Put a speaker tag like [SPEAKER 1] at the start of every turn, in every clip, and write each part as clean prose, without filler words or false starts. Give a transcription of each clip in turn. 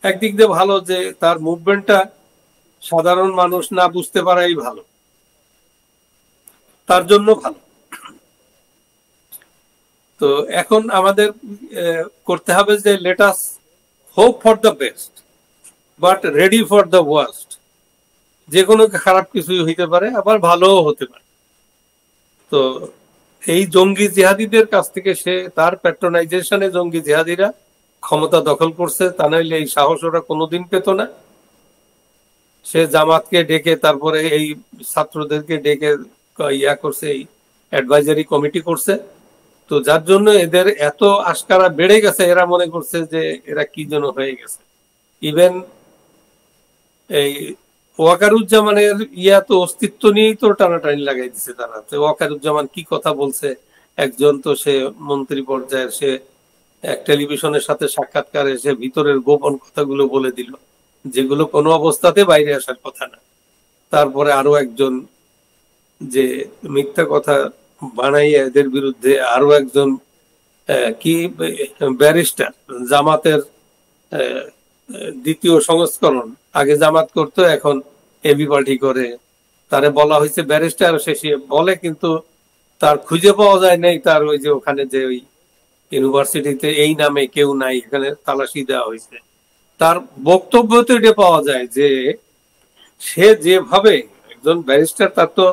[SPEAKER 1] একদিক দিয়ে ভালো যে তার মুভমেন্টটা সাধারণ মানুষ না বুঝতে পারাই ভালো, তার জন্য ভালো। তো এখন আমাদের করতে হবে যে let us hope for the best but ready for the worst. যে কোনো খারাপ কিছুই হইতে পারে, আবার ভালোও হতে পারে। তো এই জঙ্গি জিহাদিদের কাছ থেকে সে তার প্যাট্রোনাইজেশনে জঙ্গি জিহাদিরা ক্ষমতা দখল করছে, তা নাইলে এই সাহস ওরা কোনোদিন পেত না। সে জামাতকে ডেকে, তারপরে এই ছাত্রদেরকে ডেকে ইয়া করছে, এই অ্যাডভাইজারি কমিটি করছে। তো যার জন্য এদের এত আস্কারা বেড়ে গেছে, এরা মনে করছে যে এরা কি যেন হয়ে গেছে। ইভেন এই ওয়াকারুজ্জামানের ইয়া তো অস্তিত্ব নিয়েই তো টানাটানি লাগাই দিছে তারা। ওয়াকারুজ্জামান কি কথা বলছে, একজন তো সে মন্ত্রী পর্যায়ের, সে এক টেলিভিশনের সাথে সাক্ষাৎকারে সে ভিতরের গোপন কথাগুলো বলে দিল, যেগুলো কোনো অবস্থাতে বাইরে আসার কথা না। তারপরে আরো একজন যে মিথ্যা কথা বানাইয়া এদের বিরুদ্ধে, আরো একজন কি ব্যারিস্টার, জামাতের দ্বিতীয় সংস্করণ, আগে জামাত করতো এখন এবি পার্টি করে, তারে বলা হয়েছে ব্যারিস্টার। সে বলে কিন্তু তার খুঁজে পাওয়া যায় নাই, তার ওই যে ওখানে যে ওই ইউনিভার্সিটিতে এই নামে কেউ নাই, এখানে তালাশি দেওয়া হয়েছে। তার বক্তব্য তো এটা পাওয়া যায় যে সে যেভাবে একজন ব্যারিস্টার, তার তো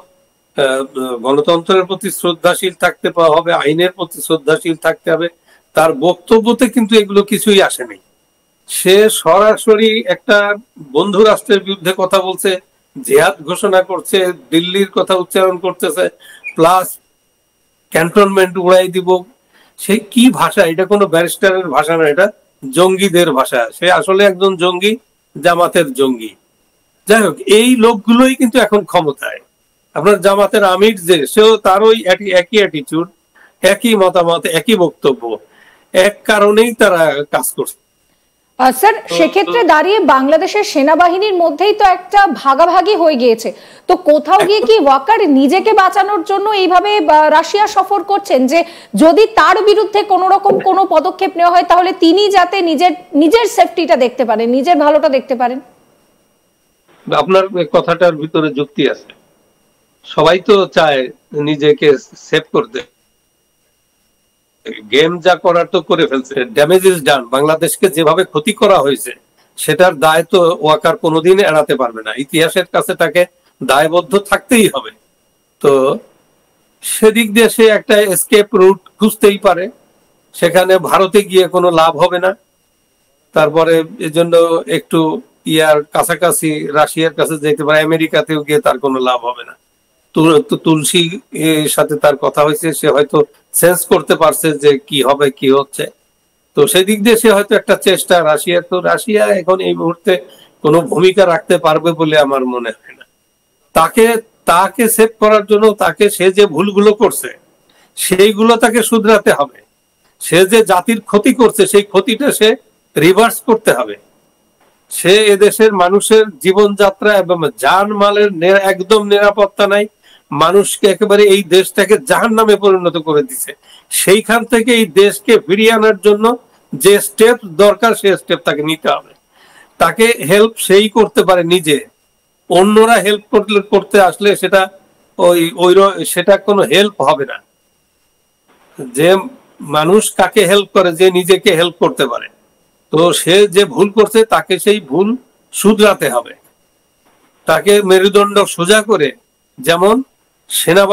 [SPEAKER 1] গণতন্ত্রের প্রতি শ্রদ্ধাশীল থাকতে হবে, আইনের প্রতি শ্রদ্ধাশীল থাকতে হবে। তার বক্তব্যতে কিন্তু এগুলো কিছুই আসেনি। সে সরাসরি একটা বন্ধু রাষ্ট্রের বিরুদ্ধে কথা বলছে, জেহাদ ঘোষণা করছে, দিল্লির কথা উচ্চারণ করতেছে, প্লাস ক্যান্টনমেন্ট উড়াই দিব। সে কি ভাষা, এটা কোনো ব্যারিস্টারের ভাষা না, এটা জঙ্গিদের ভাষা। সে আসলে একজন জঙ্গি, জামাতের জঙ্গি। যাই হোক, এই লোকগুলোই কিন্তু এখন ক্ষমতায়। আপনার জামাতের আমির যে, সেও তার ওই একই অ্যাটিটিউড, একই মতামত, একই বক্তব্য। এক কারণেই তারা কাজ করছে।
[SPEAKER 2] স্যার, সেক্ষেত্রে দাঁড়িয়ে বাংলাদেশের সেনাবাহিনীর মধ্যেই তো একটা ভাগাভাগি হয়ে গিয়েছে। তো কোথাও গিয়ে কি ওয়াকার নিজেকে বাঁচানোর জন্য এইভাবে রাশিয়া সফর করছেন, যে যদি তার বিরুদ্ধে কোন রকম কোনো পদক্ষেপ নেওয়া হয় তাহলে তিনি যাতে নিজের সেফটিটা দেখতে পারেন, নিজের ভালোটা দেখতে পারেন?
[SPEAKER 1] আপনার কথাটার ভিতরে যুক্তি আছে। সবাই তো চায় নিজেকে সেভ করতে। গেম যা করার তো করে ফেলছে, ড্যামেজ ইজ ডান। বাংলাদেশকে যেভাবে ক্ষতি করা হয়েছে সেটার দায় তো ওয়াকার কোনোদিন এড়াতে পারবে না। ইতিহাসের কাছে তাকে দায়বদ্ধ থাকতেই হবে। তো সেদিক দিয়ে সে একটা এসকেপ রুট খুঁজতেই পারে। সেখানে ভারতে গিয়ে কোনো লাভ হবে না। তারপরে এজন্য একটু ইয়ার কাছাকাছি রাশিয়ার কাছে যেতে পারে, আমেরিকাতেও গিয়ে তার কোনো লাভ হবে না। তুলসী সাথে তার কথা হয়েছে, সে হয়তো সেন্স করতে পারছে যে কি হবে, কি হচ্ছে। তো সেই দিক দিয়ে সে হয়তো একটা চেষ্টা, রাশিয়া এখন এই মুহূর্তে কোনো ভূমিকা রাখতে পারবে বলে আমার মনে হয় না। তাকে সেভ করার জন্য তাকে, সে যে ভুলগুলো করছে সেইগুলো তাকে শুধরাতে হবে। সে যে জাতির ক্ষতি করছে সেই ক্ষতিটা সে রিভার্স করতে হবে। সে এদেশের মানুষের জীবনযাত্রা এবং জানমালের একদম নিরাপত্তা নাই। মানুষকে একেবারে এই দেশটাকে জাহান্নামে পরিণত করে দিচ্ছে। সেইখান থেকে এই দেশকে ফিরিয়ে আনার জন্য যে স্টেপ দরকার, সেই স্টেপ তাকে নিতে হবে। তাকে হেল্প সেই করতে পারে নিজে। অন্যরা হেল্প করতে আসলে সেটা সেটা কোনো হেল্প হবে না। যে মানুষ কাকে হেল্প করে, যে নিজেকে হেল্প করতে পারে। তো সে যে ভুল করছে তাকে সেই ভুল শুধরাতে হবে। তাকে মেরুদণ্ড সোজা করে, যেমন সেনাবাহিনী